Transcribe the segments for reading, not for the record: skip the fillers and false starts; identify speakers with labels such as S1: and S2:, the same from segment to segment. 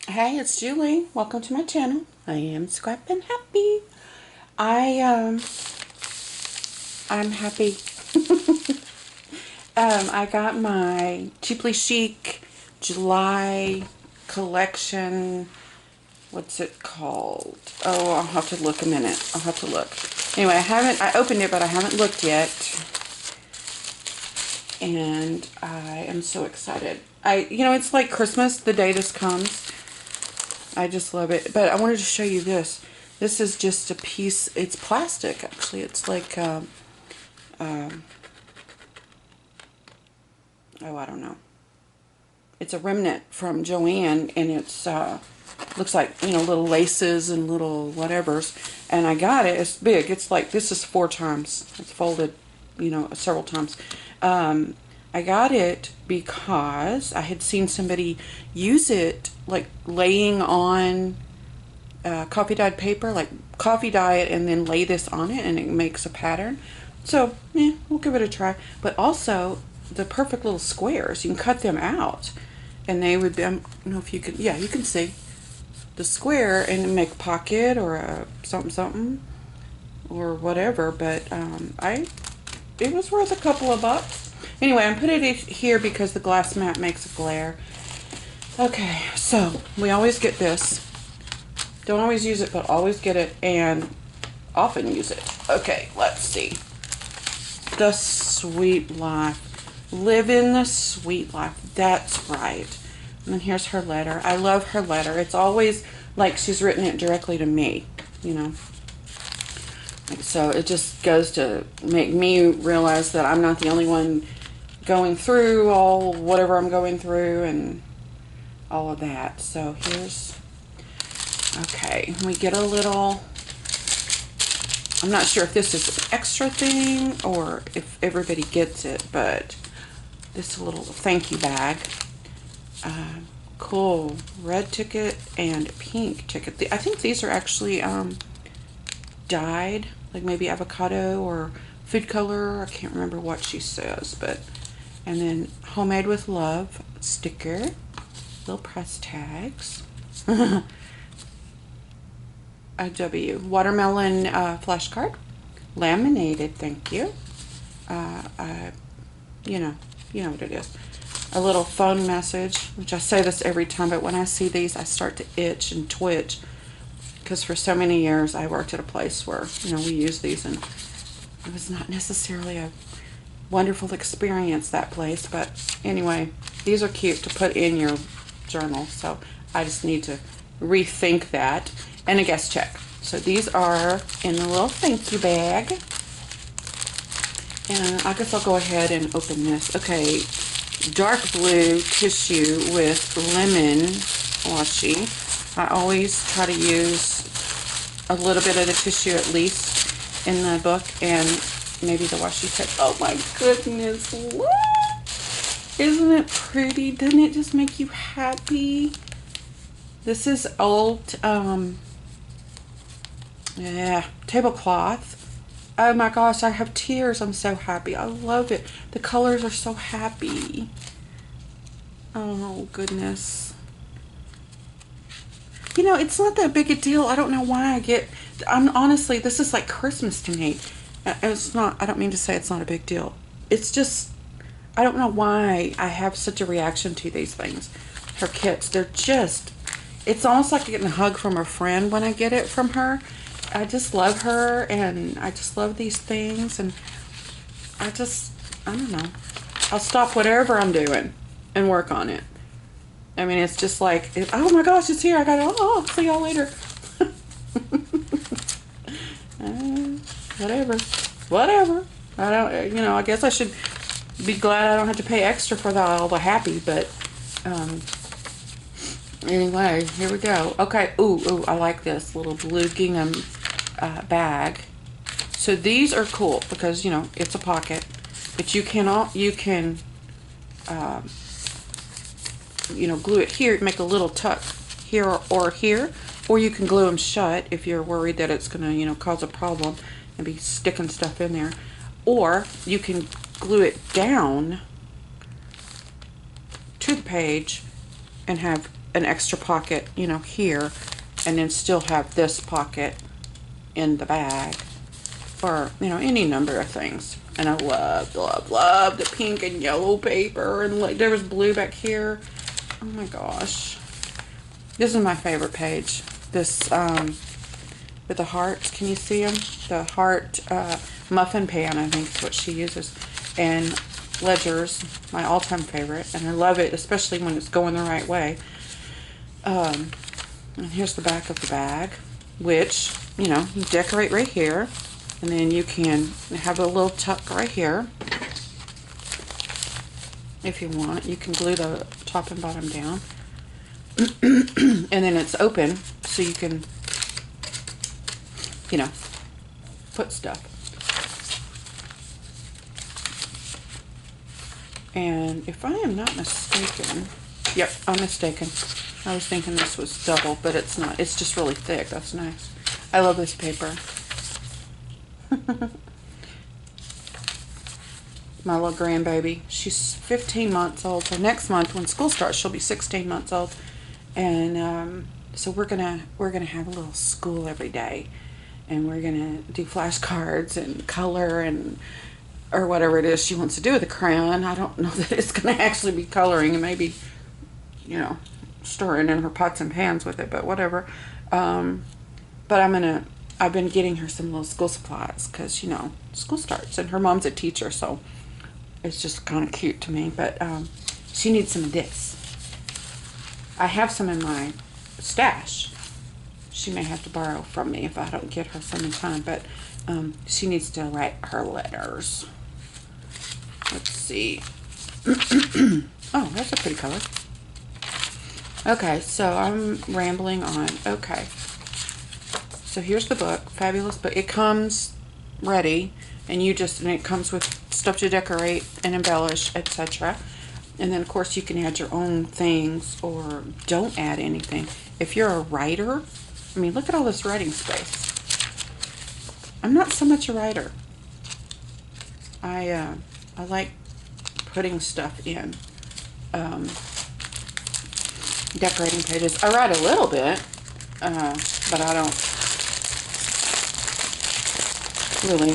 S1: Hey, it's Julie. Welcome to my channel. I am Scrappin' Happy. I'm happy. I got my Cheaply Chic July collection. What's it called? Oh, I'll have to look a minute. I'll have to look. Anyway, I opened it, but I haven't looked yet. And I am so excited. It's like Christmas the day this comes. I just love it. But I wanted to show you this. This is just a piece. It's plastic, actually. It's like, oh, I don't know. It's a remnant from Joanne, and it's, looks like, little laces and little whatevers. And I got it. It's big. It's like, this is 4 times. It's folded, several times. I got it because I had seen somebody use it, like laying on coffee dyed paper, like coffee dye it and then lay this on it, and it makes a pattern. So, we'll give it a try. But also, the perfect little squares, you can cut them out, and they would be, I don't know if you can, yeah, you can see the square and make a pocket or a something or whatever. But it was worth a couple of bucks. Anyway, I'm putting it here because the glass mat makes a glare. Okay, so we always get this. Don't always use it, but always get it and often use it. Okay, let's see. The Sweet Life. Living the Sweet Life. That's right. And then here's her letter. I love her letter. It's always like she's written it directly to me, So it just goes to make me realize that I'm not the only one going through all whatever I'm going through and all of that. So here's, okay, we get a little, I'm not sure if this is an extra thing or if everybody gets it, but this little thank you bag. Cool. Red ticket and pink ticket. I think these are actually dyed, like maybe avocado or food color. I can't remember what she says, but, and then homemade with love sticker, little press tags. A W watermelon flashcard, laminated. Thank you. You know what it is. A little phone message, which I say this every time, but when I see these, I start to itch and twitch because for so many years I worked at a place where we used these, and it was not necessarily a wonderful experience, that place. But anyway, these are cute to put in your journal, so I just need to rethink that. And a guest check. So these are in a little thank you bag. And I guess I'll go ahead and open this. Okay, dark blue tissue with lemon washi. I always try to use a little bit of the tissue at least in the book, and maybe the washi tape. Oh my goodness, what? Isn't it pretty? Doesn't it just make you happy? This is old, tablecloth. Oh my gosh, I have tears. I'm so happy. I love it. The colors are so happy. Oh goodness. It's not that big a deal. I don't know why I'm honestly, this is like Christmas to me. It's not, I don't mean to say it's not a big deal. It's just, I don't know why I have such a reaction to these things. Her kits, they're just, it's almost like getting a hug from a friend when I get it from her. I just love her, and I just love these things, and I don't know. I'll stop whatever I'm doing and work on it. I mean, it's just like, oh my gosh, it's here. I got it. Oh, see y'all later. Whatever. I don't, I guess I should be glad I don't have to pay extra for all the happy, but, anyway, here we go. Okay, ooh, I like this little blue gingham bag. So these are cool because, it's a pocket, but you can glue it here, make a little tuck here or here, or you can glue them shut if you're worried that it's gonna, cause a problem and be sticking stuff in there. Or you can glue it down to the page and have an extra pocket, you know, here, and then still have this pocket in the bag for, you know, any number of things. And I love, love, love the pink and yellow paper. And like, there was blue back here. Oh my gosh. This is my favorite page. This, with the hearts. Can you see them? The heart muffin pan, I think is what she uses. And ledgers, my all-time favorite. And I love it, especially when it's going the right way. And here's the back of the bag, which, you know, you decorate right here. And then you can have a little tuck right here. If you want, you can glue the top and bottom down. And then it's open, so you can, you know, put stuff. And if I am not mistaken, yep, I'm mistaken. I was thinking this was double, but it's not. It's just really thick. That's nice. I love this paper. My little grandbaby. She's 15 months old. So next month, when school starts, she'll be 16 months old. And so we're gonna have a little school every day, and we're gonna do flashcards and color and or whatever it is she wants to do with a crayon. I don't know that it's gonna actually be coloring, and maybe, you know, stirring in her pots and pans with it, but whatever. But I've been getting her some little school supplies because, you know, school starts, and her mom's a teacher, so it's just kind of cute to me. But she needs some of this. I have some in my stash. She may have to borrow from me if I don't get her some in time, but she needs to write her letters. Let's see. Oh, that's a pretty color. Okay, so I'm rambling on. Okay. So here's the book. Fabulous book. It comes ready, and it comes with stuff to decorate and embellish, etc. And then, of course, you can add your own things or don't add anything. If you're a writer, I mean, look at all this writing space. I'm not so much a writer. I like putting stuff in decorating pages. I write a little bit, but I don't really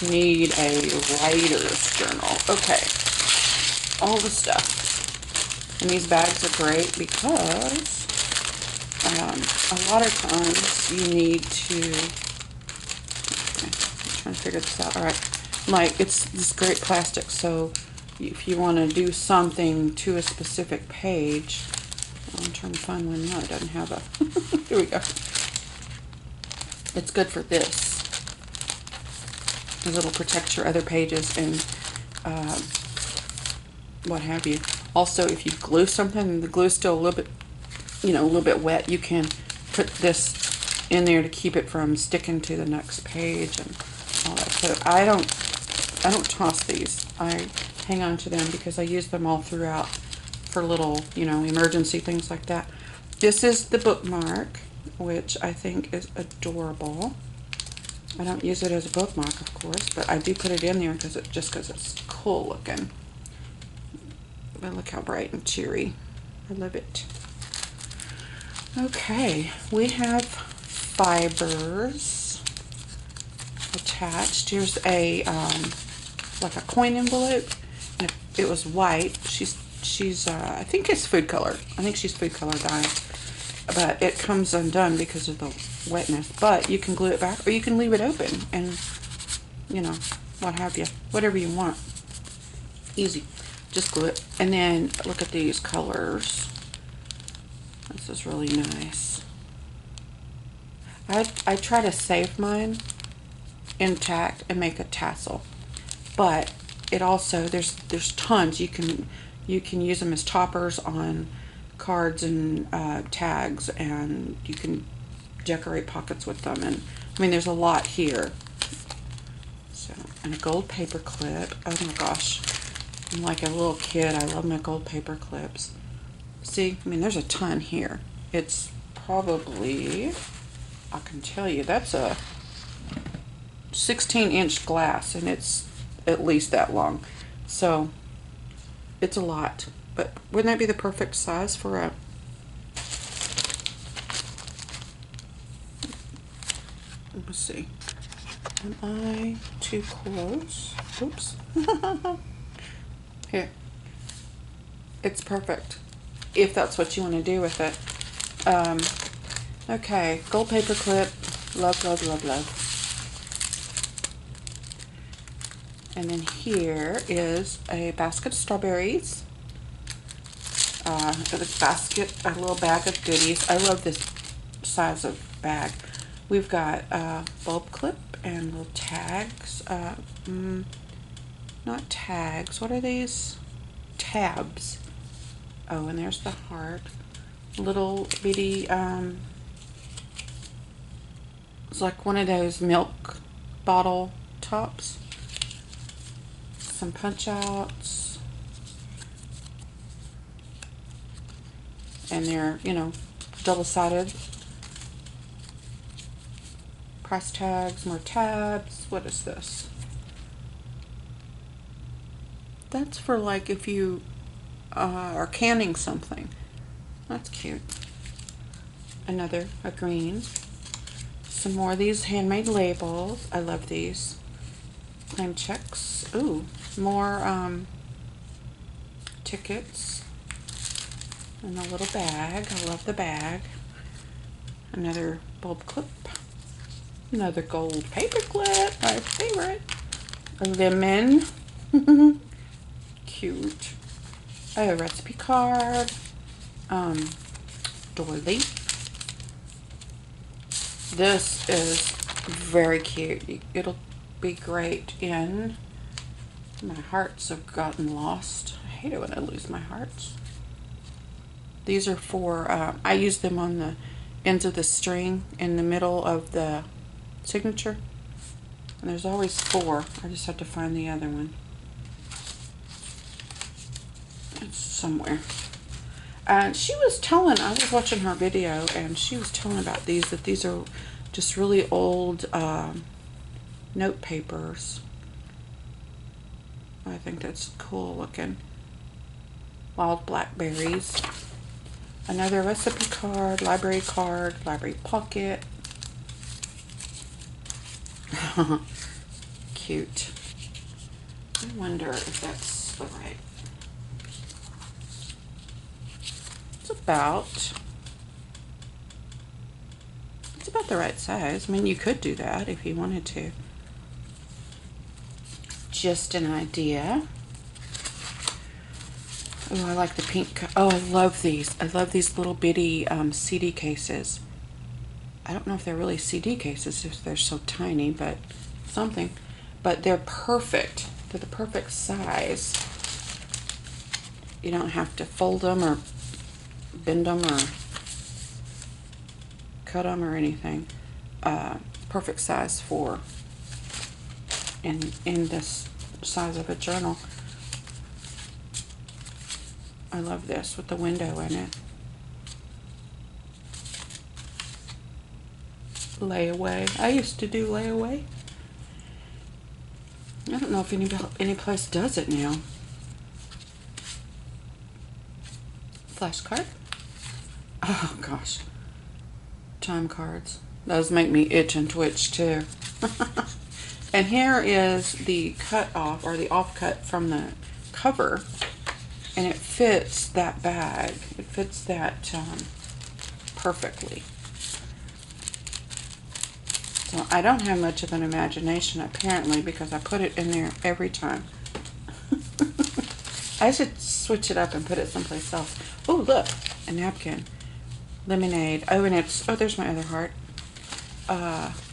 S1: need a writer's journal. Okay, all the stuff. And these bags are great because a lot of times you need to, okay, I'm trying to figure this out. All right, like it's this great plastic, so if you want to do something to a specific page, I'm trying to find one now. It doesn't have a, here we go. It's good for this, because it'll protect your other pages and what have you. Also, if you glue something and the glue's still a little bit, you know, a little bit wet, you can put this in there to keep it from sticking to the next page and all that. So I don't toss these. I hang on to them because I use them all throughout for little, you know, emergency things like that. This is the bookmark, which I think is adorable. I don't use it as a bookmark, of course, but I do put it in there because it's cool looking. But look how bright and cheery. I love it. Okay, we have fibers attached. Here's a like a coin envelope. And it was white. She's I think it's food color. I think she's food color dye. But it comes undone because of the wetness. But you can glue it back, or you can leave it open and, you know, what have you. Whatever you want. Easy. Just glue it. And then look at these colors. This is really nice. I try to save mine intact and make a tassel. But it also, there's tons. You can use them as toppers on cards and tags, and you can decorate pockets with them. And I mean, there's a lot here. So, and a gold paper clip. Oh my gosh, I'm like a little kid. I love my gold paper clips. See, I mean, there's a ton here. It's probably, I can tell you, that's a 16-inch glass, and it's at least that long. So it's a lot. But wouldn't that be the perfect size for a... Let's see. Am I too close? Oops. Here. It's perfect. If that's what you want to do with it. Okay. Gold paper clip. Love, love, love, love. And then here is a basket of strawberries. A basket, a little bag of goodies. I love this size of bag. We've got a bulb clip and little tags. Not tags. What are these? Tabs. Oh, and there's the heart. Little bitty, it's like one of those milk bottle tops. Some punch outs. And they're, you know, double-sided. Price tags, more tabs. What is this? That's for like if you are canning something. That's cute. Another, a green. Some more of these handmade labels. I love these. Claim checks. Ooh, more tickets. And a little bag. I love the bag. Another bulb clip. Another gold paper clip. My favorite. A lemon. Cute. A recipe card. Doily. This is very cute. It'll be great in... My hearts have gotten lost. I hate it when I lose my hearts. These are for, I use them on the ends of the string in the middle of the signature. And there's always 4. I just have to find the other one. It's somewhere. And she was telling, I was watching her video, and she was telling about these, that these are just really old note papers. I think that's cool looking. Wild blackberries. Another recipe card, library pocket. Cute. I wonder if that's the right... It's about the right size. I mean, you could do that if you wanted to. Just an idea. Oh, I like the pink. Oh, I love these. I love these little bitty CD cases. I don't know if they're really CD cases if they're so tiny, but something. But they're perfect. They're the perfect size. You don't have to fold them or bend them or cut them or anything. Perfect size for in this size of a journal. I love this with the window in it. Layaway. I used to do layaway. I don't know if any place does it now. Flashcard. Oh gosh. Time cards. Those make me itch and twitch too. And here is the cut off, or the offcut from the cover, and it fits that bag. It fits that perfectly. So I don't have much of an imagination apparently, because I put it in there every time. I should switch it up and put it someplace else. Oh, look, a napkin. Lemonade. Oh, and it's, oh, there's my other heart.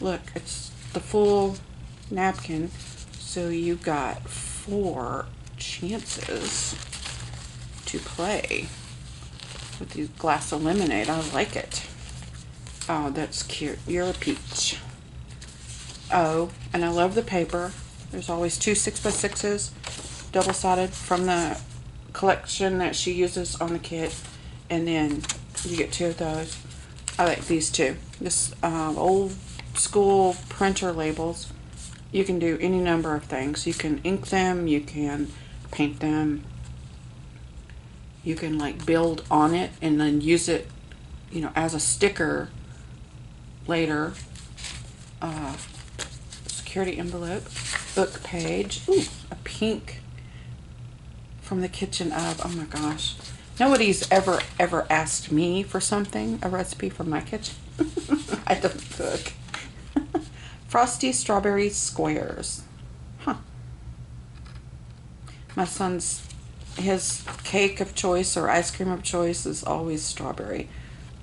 S1: Look, it's the full napkin, so you got 4 chances to play with these glass of lemonade. I like it. Oh, that's cute. You're a peach. Oh, and I love the paper. There's always 2 6x6s, double-sided, from the collection that she uses on the kit, and then you get 2 of those. I like these 2. This old school printer labels. You can do any number of things. You can ink them, you can paint them, you can like build on it and then use it, you know, as a sticker later. Security envelope, book page. Ooh, a pink from the kitchen of, oh my gosh. Nobody's ever asked me for something, a recipe from my kitchen. I don't cook. Frosty strawberry squares. Huh. My son's, his cake of choice or ice cream of choice is always strawberry.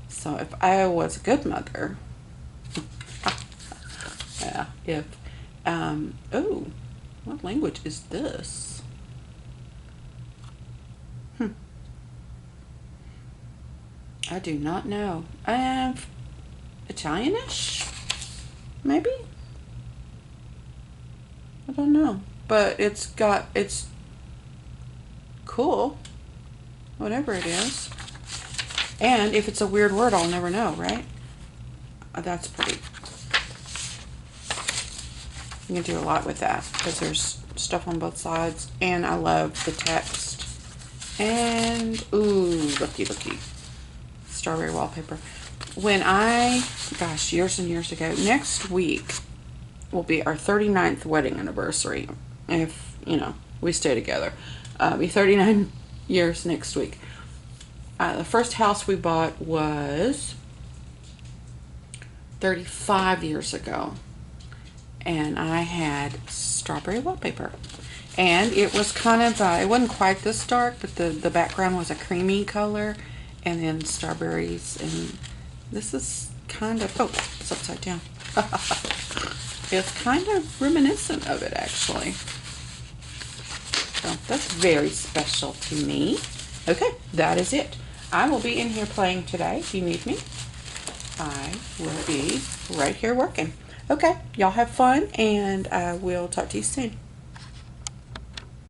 S1: So if I was a good mother, yeah, if, oh, what language is this? I do not know. Italianish? Maybe? I don't know. But it's cool. Whatever it is. And if it's a weird word, I'll never know, right? That's pretty. You can do a lot with that because there's stuff on both sides. And I love the text. And, ooh, looky. Strawberry wallpaper. When gosh, years and years ago, next week will be our 39th wedding anniversary. If, you know, we stay together. It'll be 39 years next week. The first house we bought was 35 years ago. And I had strawberry wallpaper. And it was kind of, it wasn't quite this dark, but the background was a creamy color. And then strawberries. And this is kind of, oh, it's upside down. It's kind of reminiscent of it, actually. So that's very special to me. Okay, that is it. I will be in here playing today if you need me. I will be right here working. Okay, y'all have fun, and I will talk to you soon.